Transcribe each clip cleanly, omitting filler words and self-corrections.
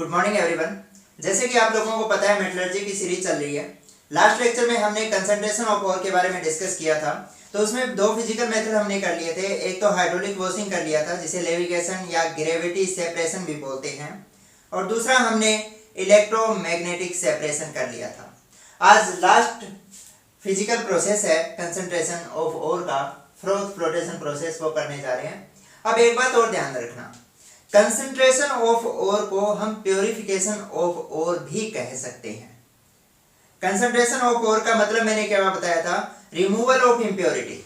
Good morning everyone. जैसे कि आप लोगों को पता है मेटलर्जी की सीरीज चल रही है। लास्ट लेक्चर में हमने कंसंट्रेशन ऑफ ओर के बारे में डिस्कस किया था। तो उसमें दो फिजिकल मेथड हमने कर लिए थे। एक तो हाइड्रोलिक वॉशिंग कर लिया था जिसे लेविगेशन या ग्रेविटी सेपरेशन भी बोलते हैं, और दूसरा हमने इलेक्ट्रोमैग्नेटिक सेपरेशन कर लिया था। आज लास्ट फिजिकल प्रोसेस है कंसंट्रेशन ऑफ ओर का, फ्रोथ फ्लोटेशन प्रोसेस को करने जा रहे हैं। अब एक बात और ध्यान रखना, कंसंट्रेशन ऑफ ओर को हम प्योरिफिकेशन ऑफ ओर भी कह सकते हैं। कंसंट्रेशन ऑफ ओर का मतलब मैंने क्या बताया था, रिमूवल ऑफ इम्प्योरिटी।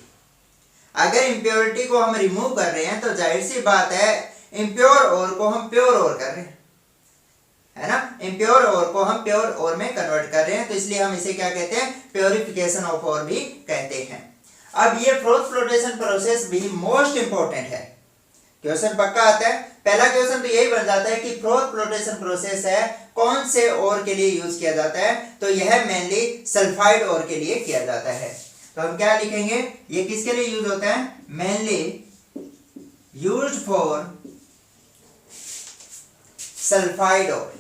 अगर इम्प्योरिटी को हम रिमूव कर रहे हैं तो जाहिर सी बात है इम्प्योर ओर को हम प्योर ओर कर रहे हैं, है ना। इम्प्योर ओर को हम प्योर ओर में कन्वर्ट कर रहे हैं, तो इसलिए हम इसे क्या कहते हैं, प्योरिफिकेशन ऑफ ओर भी कहते हैं। अब ये फ्रोथ फ्लोटेशन प्रोसेस भी मोस्ट इंपॉर्टेंट है। क्वेश्चन पक्का आता है। पहला क्वेश्चन तो यही बन जाता है कि फ्रोथ फ्लोटेशन प्रोसेस है कौन से ओर के लिए यूज किया जाता है, तो यह मेनली सल्फाइड ओर के लिए किया जाता है। तो हम क्या लिखेंगे, ये किसके लिए यूज होता है, mainly used for sulphide ore.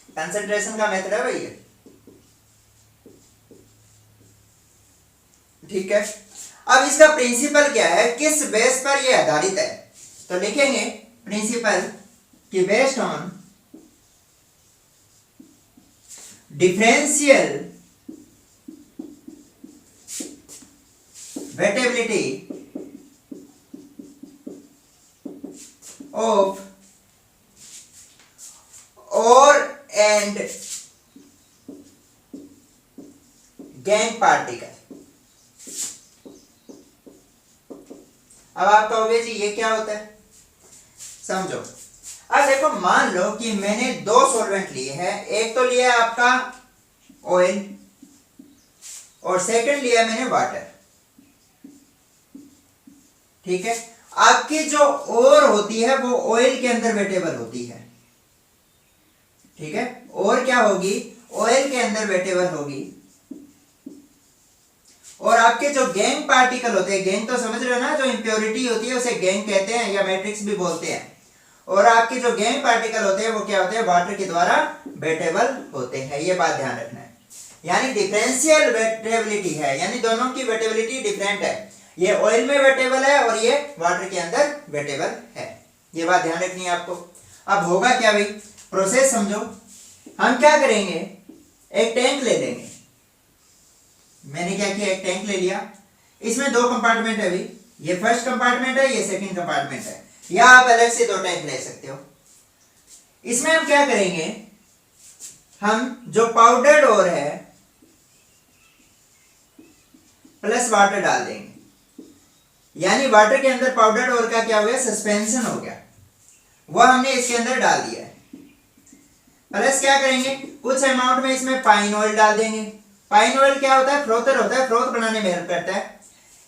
Concentration का मेथड है भाई, ठीक है। अब इसका प्रिंसिपल क्या है, किस बेस पर यह आधारित है, तो लिखेंगे प्रिंसिपल कि based on differential wettability of ore and gangue particle. अब आप कहोगे जी ये क्या होता है, समझो। अब देखो, मान लो कि मैंने दो सॉल्वेंट लिए हैं, एक तो लिया है आपका ऑयल और सेकंड लिया मैंने वाटर, ठीक है। आपकी जो ओर होती है वो ऑयल के अंदर वेटेबल होती है, ठीक है। और क्या होगी, ऑयल के अंदर वेटेबल होगी। और आपके जो गैंग पार्टिकल होते हैं, गैंग तो समझ रहे हो ना, जो इंप्योरिटी होती है उसे गैंग कहते हैं या मैट्रिक्स भी बोलते हैं। और आपके जो गैंग पार्टिकल होते हैं वो क्या होते हैं, वाटर के द्वारा वेटेबल होते हैं। ये बात ध्यान रखना है, यानी डिफरेंशियल वेटेबिलिटी है, यानी दोनों की वेटेबिलिटी डिफरेंट है। ये ऑयल में वेटेबल है और ये वाटर के अंदर वेटेबल है। ये बात ध्यान रखनी है आपको। अब होगा क्या भाई, प्रोसेस समझो। हम क्या करेंगे, एक टैंक ले लेंगे। मैंने क्या किया, एक टैंक ले लिया। इसमें दो कंपार्टमेंट है भाई, ये फर्स्ट कंपार्टमेंट है, ये सेकंड कंपार्टमेंट है, या आप अलग से दो टैंक ले सकते हो। इसमें हम क्या करेंगे, हम जो पाउडर्ड ओर है प्लस वाटर डाल देंगे, यानी वाटर के अंदर पाउडर्ड ओर का क्या हो गया, सस्पेंशन हो गया, वह हमने इसके अंदर डाल दिया है। प्लस क्या करेंगे, कुछ अमाउंट में इसमें पाइन ऑयल डाल देंगे। पाइन ऑयल क्या होता है, फ्रोथर होता है, फ्रोथ बनाने में हेल्प करता है।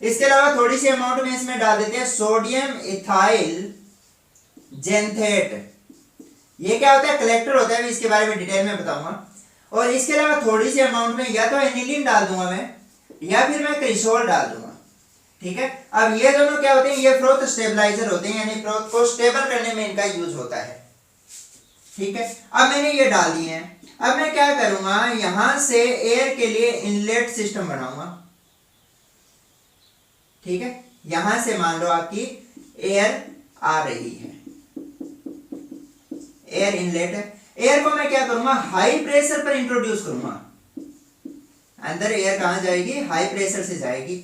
इसके अलावा थोड़ी सी अमाउंट में इसमें डाल देते हैं सोडियम इथाइल जेंथेट। ये क्या होता है, कलेक्टर होता है, इसके बारे में डिटेल में बताऊंगा। और इसके अलावा थोड़ी सी अमाउंट में या तो एनिलीन डाल दूंगा मैं, या फिर मैं क्रिसोल डाल दूंगा, ठीक है। अब ये दोनों क्या होते हैं, ये फ्रोथ स्टेबलाइजर होते हैं, यानी फ्रोथ को स्टेबल करने में इनका यूज होता है, ठीक है। अब मैंने ये डाल दिए हैं। अब मैं क्या करूंगा, यहां से एयर के लिए इनलेट सिस्टम बनाऊंगा, ठीक है। यहां से मान लो आपकी एयर आ रही है, एयर इनलेट है। एयर को मैं क्या करूंगा, हाई प्रेशर पर इंट्रोड्यूस करूंगा। अंदर एयर कहां जाएगी, हाई प्रेशर से जाएगी।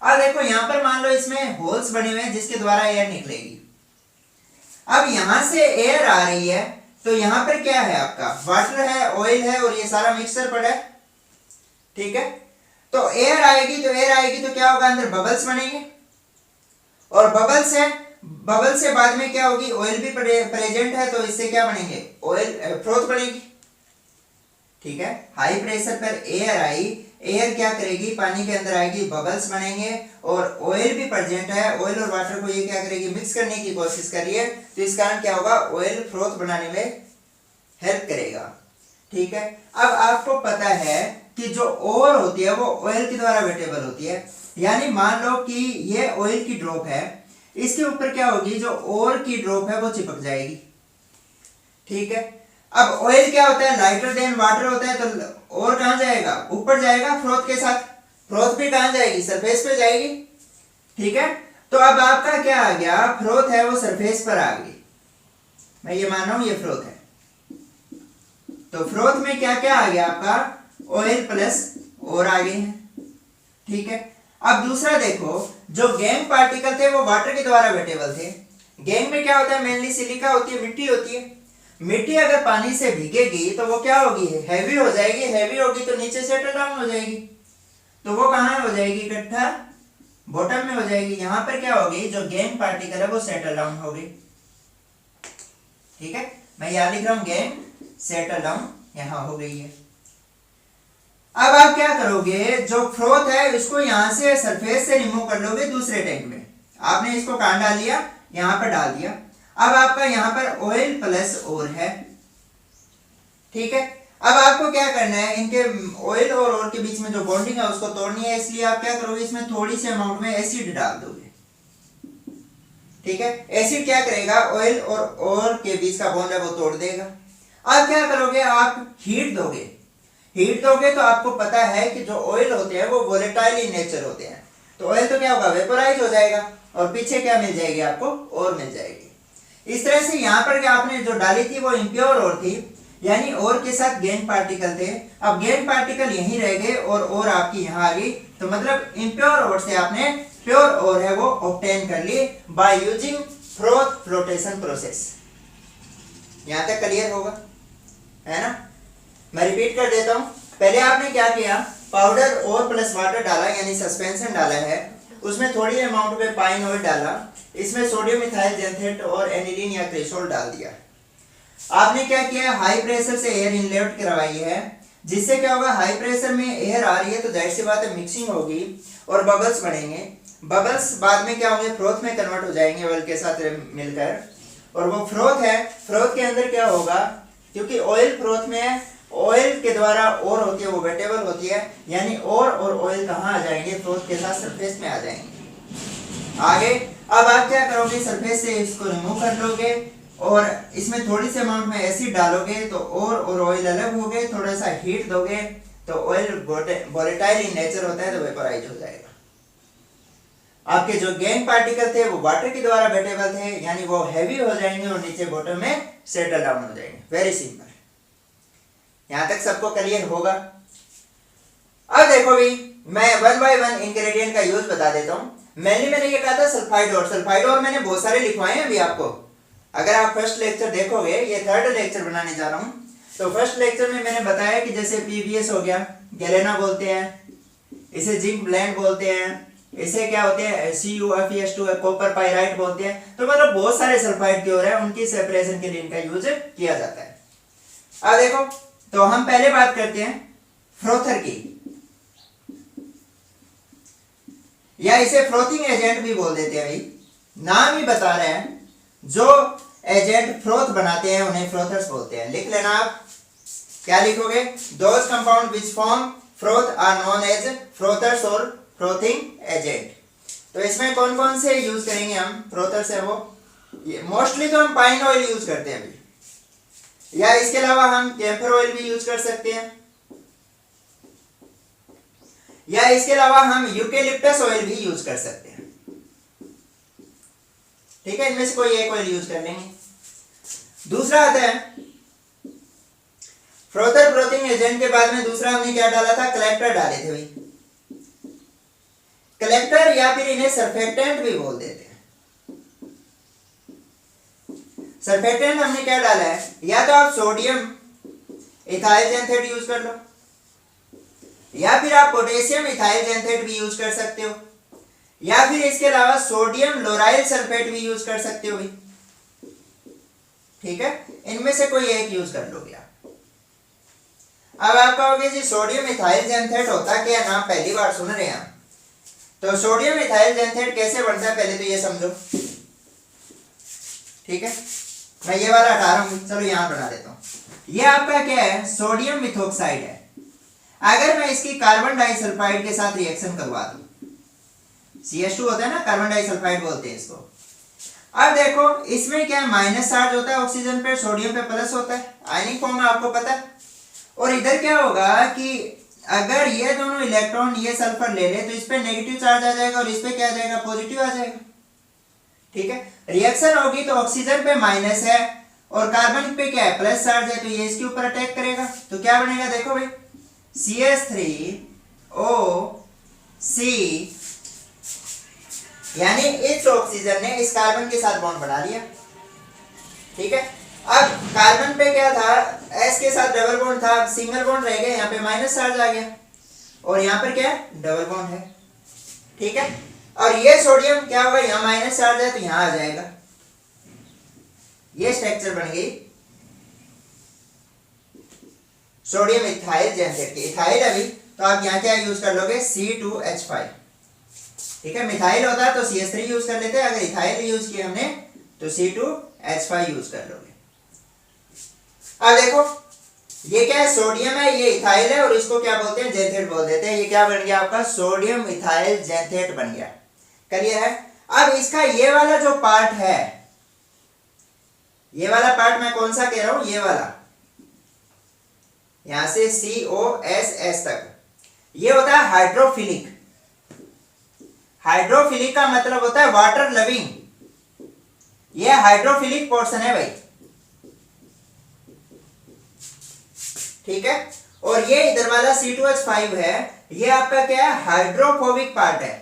अब देखो यहां पर मान लो इसमें होल्स बने हुए हैं जिसके द्वारा एयर निकलेगी। अब यहां से एयर आ रही है, तो यहां पर क्या है, आपका वाटर है, ऑयल है, और ये सारा मिक्सचर पड़ा है, ठीक है। तो एयर आएगी, तो क्या होगा, अंदर बबल्स बनेंगे, और बबल से बाद में क्या होगी, ऑयल भी प्रेजेंट है, तो इससे क्या बनेंगे, ऑयल फ्रोथ बनेगी, ठीक है। हाई प्रेशर पर एयर आई, एयर क्या करेगी, पानी के अंदर आएगी, बबल्स बनेंगे, और ऑयल भी प्रेजेंट है। ऑयल और वाटर को ये क्या करेगी, मिक्स करने की कोशिश कर रही है, तो इस कारण क्या होगा, ऑयल फ्रोथ बनाने में हेल्प करेगा, ठीक है। अब आपको पता है कि जो ओर होती है वो ऑयल के द्वारा वेटेबल होती है, यानी मान लो कि ये ऑयल की ड्रॉप है, इसके ऊपर क्या होगी, जो ओर की ड्रॉप है वो चिपक जाएगी, ठीक है। अब ऑयल क्या होता है, लाइटर देन वाटर होता है, तो और कहां जाएगा, ऊपर जाएगा फ्रोथ के साथ। फ्रोथ भी कहां जाएगी, सरफेस पे जाएगी। ठीक है, तो अब आपका क्या आ गया, फ्रोथ है वो सरफेस पर आ गई, मैं ये मान रहा हूं ये फ्रोथ है। तो फ्रोथ में क्या क्या आ गया आपका, ऑयल प्लस और आ गए हैं। ठीक है, अब दूसरा देखो, जो गैंग पार्टिकल थे वो वाटर के द्वारा वेटेबल थे। गैंग में क्या होता है, मेनली सिलिका होती है, मिट्टी होती है। मिट्टी अगर पानी से भीगेगी तो वो क्या होगी, हैवी हो जाएगी। हैवी होगी तो नीचे सेटल डाउन हो जाएगी, तो वो कहां हो जाएगी, इकट्ठा बॉटम में हो जाएगी। यहां पर क्या होगी, जो गैंग पार्टिकल है वो सेटल डाउन हो गई। ठीक है, मैं यहां लिख रहा हूं गैंग सेटल डाउन, यहां हो गई है। अब आप क्या करोगे, जो फ्रोथ है इसको यहां से सरफेस से रिमूव कर लोगे दूसरे टैंक में। आपने इसको कहां डाल लिया, यहां पर डाल दिया। अब आपका यहां पर ऑयल प्लस और है। ठीक है, अब आपको क्या करना है, इनके ऑयल और के बीच में जो बॉन्डिंग है उसको तोड़नी है। इसलिए आप क्या करोगे, इसमें थोड़ी सी अमाउंट में एसिड डाल दोगे। ठीक है, एसिड क्या करेगा, ऑयल और के बीच का बॉन्ड है वो तोड़ देगा। अब क्या करोगे, आप हीट दोगे। हीट दोगे तो आपको पता है कि जो ऑयल होते हैं वो वोलेटाइल इन नेचर होते हैं, तो ऑयल तो क्या होगा, वेपोराइज हो जाएगा, और पीछे क्या मिल जाएगी आपको, और मिल जाएगी। इस तरह से यहाँ पर क्या आपने जो डाली थी वो इम्प्योर और थी, यानी और के साथ गैंग पार्टिकल थे। अब गैंग पार्टिकल यहीं रह गए और आपकी यहाँ आ गई, तो मतलब इम्प्योर और से आपने प्योर और है वो ऑब्टेन कर ली by using froth flotation process. यहां तक क्लियर होगा, है ना। मैं रिपीट कर देता हूं, पहले आपने क्या किया, पाउडर और प्लस वाटर डाला, यानी सस्पेंशन डाला है, उसमें थोड़ी अमाउंट में पाइन ऑयल डाला, इसमें सोडियम मिथाइल जेंथेट और एनिलीन या क्रेसोल डाल दिया। आपने क्या किया, हाई प्रेशर से एयर इनलेट करवाई है, जिससे क्या होगा, हाई प्रेशर में एयर आ रही है तो जाहिर सी बात है मिक्सिंग होगी और बबल्स बनेंगे। बबल्स बाद में क्या होंगे, फ्रोथ में कन्वर्ट हो जाएंगे ऑयल के साथ मिलकर, और वो फ्रोथ है। फ्रोथ के अंदर क्या होगा, क्योंकि ऑयल फ्रोथ में है, ऑयल के द्वारा और होती है वो वेटेबल होती है, यानी और ऑयल कहाँ आ जाएंगे, फ्रोथ के साथ सरफेस में आ जाएंगे। आगे अब आप क्या करोगे, सरफेस से इसको रिमूव कर लोगे और इसमें थोड़ी सी अमाउंट में एसिड डालोगे, तो और ऑयल अलग हो गए। थोड़ा सा हीट दोगे तो ऑयल वोलेटाइल इन नेचर होता है तो वेपोराइज हो जाएगा। आपके जो गैंग पार्टिकल थे वो वाटर के द्वारा वेटेबल थे, यानी वो हैवी हो जाएंगे और नीचे बॉटम में सेटल डाउन हो जाएंगे। वेरी सिंपल, यहां तक सबको क्लियर होगा। अब देखो भी, मैं वन बाय वन इंग्रेडिएंट का यूज बता देता हूं। मेनली मैंने ये कहा था सल्फाइड और मैंने बहुत सारे लिखवाए हैं अभी आपको। अगर आप फर्स्ट लेक्चर देखोगे, ये थर्ड लेक्चर बनाने जा रहा हूं, तो फर्स्ट लेक्चर में मैंने बताया कि जैसे पीबीएस हो गया, गैलेना बोलते हैं, इसे जिंक ब्लेंड बोलते हैं, इसे क्या होते हैं CuFeS2 कॉपर पाइराइट बोलते हैं। तो मतलब बहुत सारे सल्फाइड क्योर है, उनकी सेपरेशन के लिए इनका यूज किया जाता है। अब देखो, तो हम पहले बात करते हैं फ्रोथर की, या इसे फ्रोथिंग एजेंट भी बोल देते हैं। भाई नाम ही बता रहे हैं, जो एजेंट फ्रोथ बनाते हैं उन्हें फ्रोथर्स बोलते हैं। लिख लेना आप, क्या लिखोगे, those compound which form froth are known as frothers और फ्रोथिंग एजेंट। तो इसमें कौन कौन से यूज करेंगे हम, फ्रोथर्स है वो, मोस्टली तो हम पाइन ऑयल यूज करते हैं अभी, या इसके अलावा हम कैम्फर ऑयल भी यूज कर सकते हैं, या इसके अलावा हम यूकेलिप्टस ऑयल भी यूज कर सकते हैं। ठीक है, इनमें से कोई एक ऑयल यूज कर लेंगे। दूसरा आता है फ्रोथर फ्रोथिंग एजेंट के बाद में दूसरा हमने क्या डाला था, कलेक्टर डाले थे भाई। कलेक्टर या फिर इन्हें सरफेक्टेंट भी बोल देते हैं। सरफेक्टेंट हमने क्या डाला है, या तो आप सोडियम इथाइल जेंथेट यूज कर लो, या फिर आप पोटेशियम इथाइल जेंथेट भी यूज कर सकते हो, या फिर इसके अलावा सोडियम लोराइल सल्फेट भी यूज कर सकते हो भाई। ठीक है, इनमें से कोई एक यूज कर लोगे आप। अब आप कहोगे जी सोडियम इथाइल जेंथेट होता क्या, नाम पहली बार सुन रहे हैं। तो सोडियम इथाइल जेंथेट कैसे बनता है पहले तो ये समझो। ठीक है, मैं ये वाला हटा रहा हूं, चलो यहां बना देता हूं। ये आपका क्या है, सोडियम मिथॉक्साइड है। अगर मैं इसकी कार्बन डाइसल्फाइड के साथ रिएक्शन करवा दूं, CH2 होता है ना, कार्बन डाइसल्फाइड बोलते हैं इसको। अब देखो इसमें क्या है, माइनस चार्ज होता है ऑक्सीजन पे, सोडियम पे प्लस होता है, आयनिक फॉर्म में आपको पता है। और इधर क्या होगा कि अगर ये दोनों इलेक्ट्रॉन ये सल्फर ले ले तो इस पे नेगेटिव चार्ज आ जाएगा और इस पे क्या आ जाएगा, पॉजिटिव आ जाएगा। ठीक है, रिएक्शन होगी तो ऑक्सीजन पे माइनस है और कार्बन पे क्या है, प्लस चार्ज है, तो ये इसके ऊपर अटैक करेगा। तो क्या बनेगा, देखो भाई CH3O यानी इस ऑक्सीजन ने इस कार्बन के साथ बॉन्ड बना लिया। ठीक है, अब कार्बन पे क्या था, S के साथ डबल बॉन्ड था, सिंगल बॉन्ड रह गया, यहाँ पे माइनस चार्ज आ गया और यहाँ पर क्या है, डबल बॉन्ड है। ठीक है, और ये सोडियम क्या होगा, यहाँ माइनस चार्ज है तो यहाँ आ जाएगा, ये स्ट्रक्चर बन गई सोडियम इथाइल जेनसेट की। इथाइल अभी तो आप यहाँ क्या यूज कर लोगे, C2H5। ठीक है, मिथाइल होता है तो CH3 यूज कर लेते हैं, अगर इथाइल यूज किया हमने तो C2H5 यूज कर लोगे। अब देखो ये क्या है, सोडियम है, ये इथाइल है और इसको क्या बोलते हैं, जेंथेट बोल देते हैं। ये क्या बन गया आपका, सोडियम इथाइल जेंथेट बन गया। क्लियर है। अब इसका ये वाला जो पार्ट है, ये वाला पार्ट मैं कौन सा कह रहा हूं, ये वाला यहां से COSS तक, ये होता है हाइड्रोफिलिक। हाइड्रोफिलिक का मतलब होता है वाटर लविंग, ये हाइड्रोफिलिक पोर्शन है भाई। ठीक है, और ये इधर वाला C2H5 है, ये आपका क्या है, हाइड्रोफोबिक पार्ट है।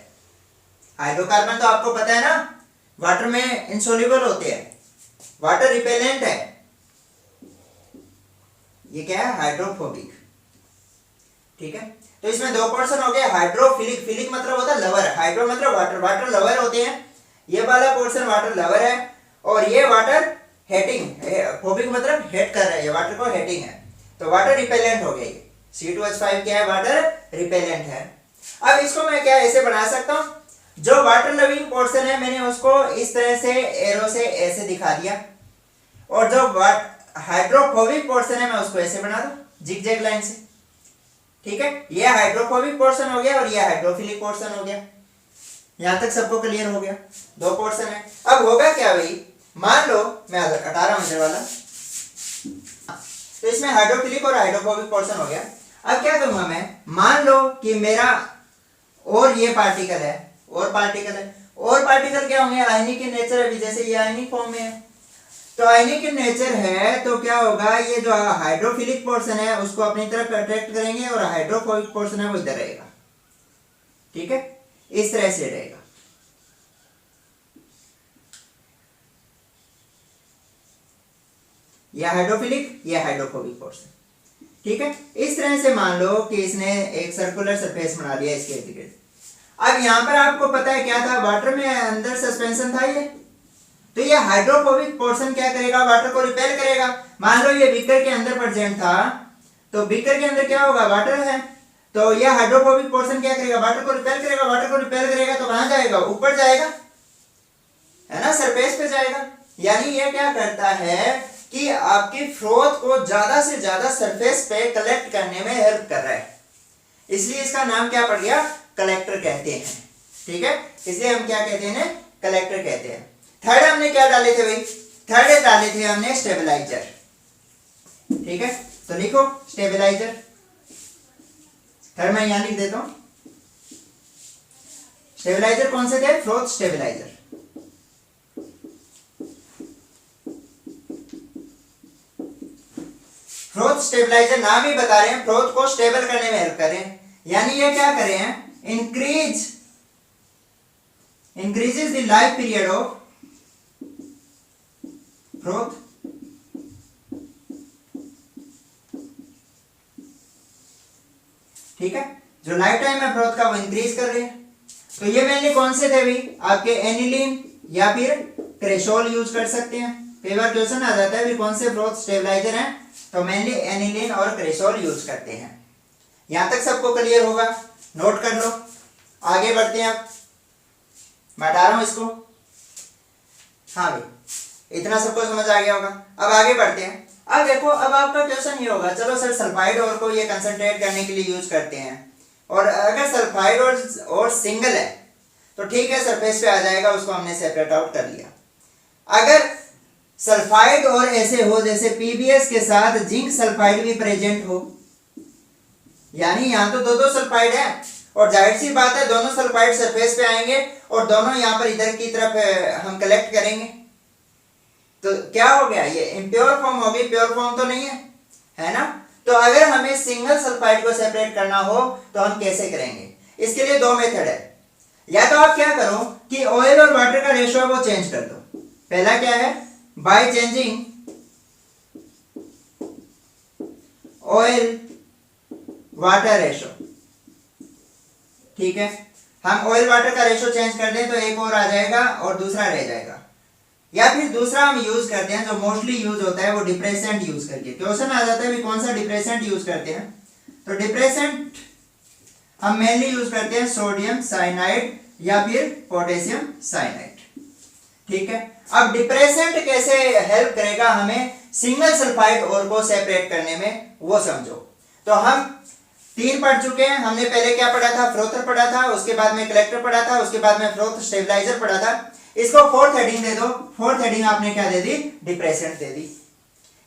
हाइड्रोकार्बन तो आपको पता है ना, वाटर में इनसोल्यूबल होते हैं, वाटर रिपेलेंट है। ये क्या है, हाइड्रोफोबिक। ठीक है, तो इसमें दो पोर्शन हो गए, हाइड्रोफिलिक, फिलिक मतलब होता है लवर, हाइड्रो मतलब वाटर, वाटर लवर होते हैं। ये वाला पोर्शन वाटर लवर है और ये वाटर हेटिंग, फोबिक मतलब हेट कर रहा है, ये वाटर को हेटिंग है, तो वाटर रिपेलेंट हो गया। ये C2H5 क्या है, वाटर रिपेलेंट है। अब इसको मैं क्या ऐसे बना सकता हूं, जो वाटर लविंग पोर्शन है मैंने उसको इस तरह से एरो से ऐसे दिखा दिया, और जो हाइड्रोफोबिक पोर्शन है मैं उसको ऐसे बना दूं जिगजैग लाइन से। ठीक है, ये हाइड्रोफोबिक पोर्शन हो गया और ये हाइड्रोफिलिक पोर्शन हो गया। यहां तक सबको क्लियर हो गया, दो पोर्शन है। अब होगा क्या भाई, मान लो मैं हटा रहा हूं इधर वाला, तो इसमें हाइड्रोफिलिक और हाइड्रोफोबिक पोर्शन हो गया। अब क्या करूंगा मैं, मान लो कि मेरा और ये पार्टिकल है, और पार्टिकल है, और पार्टिकल क्या होंगे, आयनिक इन नेचर है, जैसे ये आयनिक फॉर्म में है, तो आयनिक इन नेचर है, तो क्या होगा, ये जो हाइड्रोफिलिक पोर्शन है उसको अपनी तरफ अट्रैक्ट करेंगे और हाइड्रोफोबिक पोर्शन है वो इधर रहेगा। ठीक है, इस तरह से रहेगा। ये हाइड्रोफिलिक, ये हाइड्रोफोबिक पोर्शन। ठीक है, इस तरह से मान लो कि इसने एक सर्कुलर सरफेस बना लिया इसके इर्द गिर्द। अब यहां पर आपको पता है क्या था, वाटर में अंदर सस्पेंशन था ये, तो ये हाइड्रोफोबिक पोर्शन क्या करेगा, वाटर को रिपेल करेगा। मान लो ये बीकर के अंदर प्रेजेंट था, तो बीकर के अंदर क्या होगा, वाटर है, तो ये हाइड्रोफोबिक पोर्शन क्या करेगा, वाटर को रिपेल करेगा। वाटर को रिपेल करेगा तो कहां जाएगा, ऊपर जाएगा, है ना, सरफेस पे जाएगा। यानी ये क्या करता है कि आपकी फ्रोथ को ज्यादा से ज्यादा सरफेस पे कलेक्ट करने में हेल्प कर रहा है, इसलिए इसका नाम क्या पड़ गया, कलेक्टर कहते हैं। ठीक है, इसलिए हम क्या कहते हैं, कलेक्टर कहते हैं। थर्ड हमने क्या डाले थे भाई, थर्ड डाले थे हमने स्टेबलाइजर। ठीक है, तो लिखो स्टेबलाइजर, थर्ड मैं यहां लिख देता हूं। स्टेबलाइजर कौन से थे, फ्रोथ स्टेबलाइजर। फ्रोथ स्टेबलाइजर नाम ही बता रहे हैं, फ्रोथ को स्टेबल करने में हेल्प कर रहे हैं। यानी ये क्या कर रहे हैं, increases the life period of froth. ठीक है, जो लाइफ टाइम है फ्रोथ का वो इंक्रीज कर रहे हैं। तो ये मेनली कौन से थे भी, आपके एनिलीन या फिर क्रेसोल यूज कर सकते हैं। कई बार क्वेश्चन आ जाता है भी कौन से फ्रोथ स्टेबलाइजर हैं, तो मेनली एनिलीन और क्रेसोल यूज करते हैं। यहां तक सबको क्लियर होगा, नोट कर लो। आगे बढ़ते हैं, अब मैं हटा रहा हूं इसको। हाँ भाई, इतना सबको समझ आ गया होगा। अब आगे बढ़ते हैं। अब देखो, अब आपका क्वेश्चन ये होगा, चलो सर सल्फाइड और को ये कंसंट्रेट करने के लिए यूज करते हैं, और अगर सल्फाइड और सिंगल है तो ठीक है, सरफेस पे आ जाएगा, उसको हमने सेपरेट आउट कर लिया। अगर सल्फाइड और ऐसे हो जैसे पीबीएस के साथ जिंक सल्फाइड भी प्रेजेंट हो, यानी यहाँ तो दो दो सल्फाइड है और जाहिर सी बात है दोनों सल्फाइड सरफेस पे आएंगे और दोनों यहाँ पर इधर की तरफ हम कलेक्ट करेंगे, तो क्या हो गया, ये इम्प्योर फॉर्म होगी, प्योर फॉर्म तो नहीं है ना। तो अगर हमें सिंगल सल्फाइड को सेपरेट करना हो तो हम कैसे करेंगे, इसके लिए दो मेथड है। या तो आप क्या करो कि ऑयल और वाटर का रेशियो वो चेंज कर दो। पहला क्या है, by changing oil water ratio, ठीक है। हम ऑयल वाटर का रेशियो चेंज कर दें तो एक और आ जाएगा और दूसरा रह जाएगा। या फिर दूसरा हम यूज करते हैं जो मोस्टली यूज होता है वो डिप्रेसेंट यूज करके। क्वेश्चन आ जाता है भी कौन सा डिप्रेसेंट यूज करते हैं, तो डिप्रेसेंट हम मेनली यूज करते हैं सोडियम साइनाइड या फिर पोटेशियम साइनाइड, ठीक है। अब डिप्रेसेंट कैसे हेल्प करेगा हमें सिंगल सल्फाइड और को सेपरेट करने में, वो समझो। तो हम तीन पढ़ चुके हैं। हमने पहले क्या पढ़ा था, फ्रोथर पढ़ा था, उसके बाद में कलेक्टर पढ़ा था, उसके बाद में फ्रोथ स्टेबलाइजर पढ़ा था। इसको फोर्थ हेडिंग दे दो। फोर्थ हेडिंग आपने क्या दे दी, डिप्रेसेंट दे दी।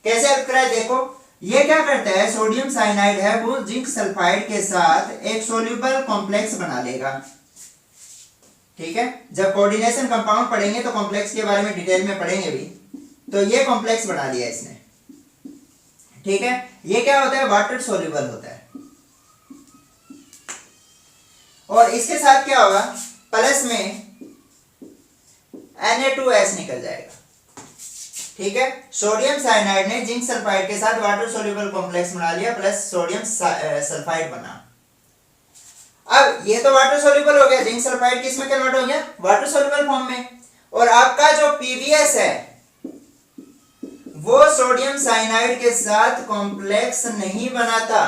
कैसे हेल्प करा है देखो, ये क्या करता है, सोडियम साइनाइड है वो जिंक सल्फाइड के साथ एक सोल्यूबल कॉम्प्लेक्स बना लेगा, ठीक है। जब कोऑर्डिनेशन कंपाउंड पढ़ेंगे तो कॉम्प्लेक्स के बारे में डिटेल में पढ़ेंगे भी। तो ये कॉम्प्लेक्स बना लिया इसने, ठीक है। ये क्या होता है, वाटर सोल्यूबल होता है। और इसके साथ क्या होगा, प्लस में Na2S निकल जाएगा, ठीक है। सोडियम साइनाइड ने जिंक सल्फाइड के साथ वाटर सोल्यूबल कॉम्प्लेक्स बना लिया प्लस सोडियम सल्फाइड बना। अब ये तो वाटर सोल्यूबल हो गया, जिंक सल्फाइड किस में कन्वर्ट हो गया, वाटर सोल्यूबल फॉर्म में। और आपका जो पीबीएस है वो सोडियम साइनाइड के साथ कॉम्प्लेक्स नहीं बनाता,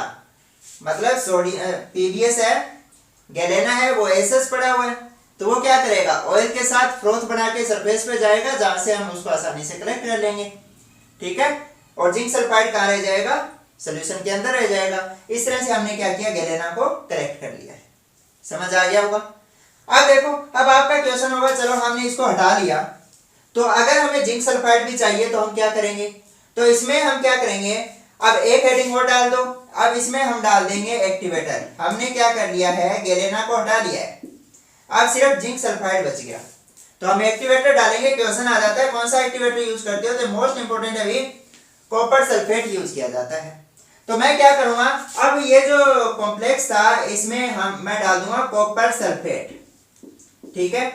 मतलब सोडियम पीबीएस है, गैलेना है, वो एसएस पड़ा हुआ है, तो वो क्या करेगा, ऑयल के साथ फ्रोथ बना के सरफेस पे जाएगा जहां से हम उसको आसानी से कलेक्ट कर लेंगे, ठीक है। और जिंक सल्फाइड कहां रह जाएगा, सॉल्यूशन के अंदर रह जाएगा। इस तरह से हमने क्या किया, गैलेना को कलेक्ट कर लिया है। समझ आ गया होगा। अब देखो, अब आपका क्वेश्चन होगा चलो हमने इसको हटा लिया, तो अगर हमें जिंक सल्फाइड भी चाहिए तो हम क्या करेंगे, तो इसमें हम क्या करेंगे, अब एक हेडिंग और डाल दो। अब इसमें हम डाल देंगे एक्टिवेटर। हमने क्या कर लिया है, गैलेना को हटा लिया है, अब सिर्फ जिंक सल्फाइड बच गया, तो हम एक्टिवेटर डालेंगे। क्वेश्चन आ जाता है कौन सा एक्टिवेटर यूज करते हो, तो मोस्ट इंपोर्टेंट अभी कॉपर सल्फेट यूज किया जाता है। तो मैं क्या करूंगा, अब ये जो कॉम्प्लेक्स था इसमें मैं डाल दूंगा कॉपर सल्फेट, ठीक है।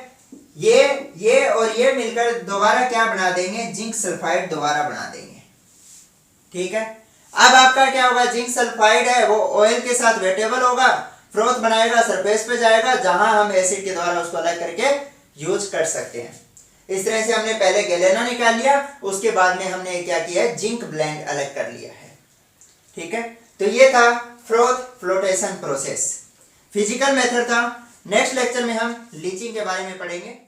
ये और ये मिलकर दोबारा क्या बना देंगे, जिंक सल्फाइड दोबारा बना देंगे, ठीक है। अब आपका क्या होगा, जिंक सल्फाइड है वो ऑयल के साथ वेटेबल होगा, फ्रोथ बनाएगा, सरफेस पे जाएगा जहां हम एसिड के द्वारा उसको अलग करके यूज कर सकते हैं। इस तरह से हमने पहले गैलेना निकाल लिया, उसके बाद में हमने क्या किया है, जिंक ब्लेंड अलग कर लिया है, ठीक है। तो ये था froth flotation process, physical method था। नेक्स्ट लेक्चर में हम लीचिंग के बारे में पढ़ेंगे।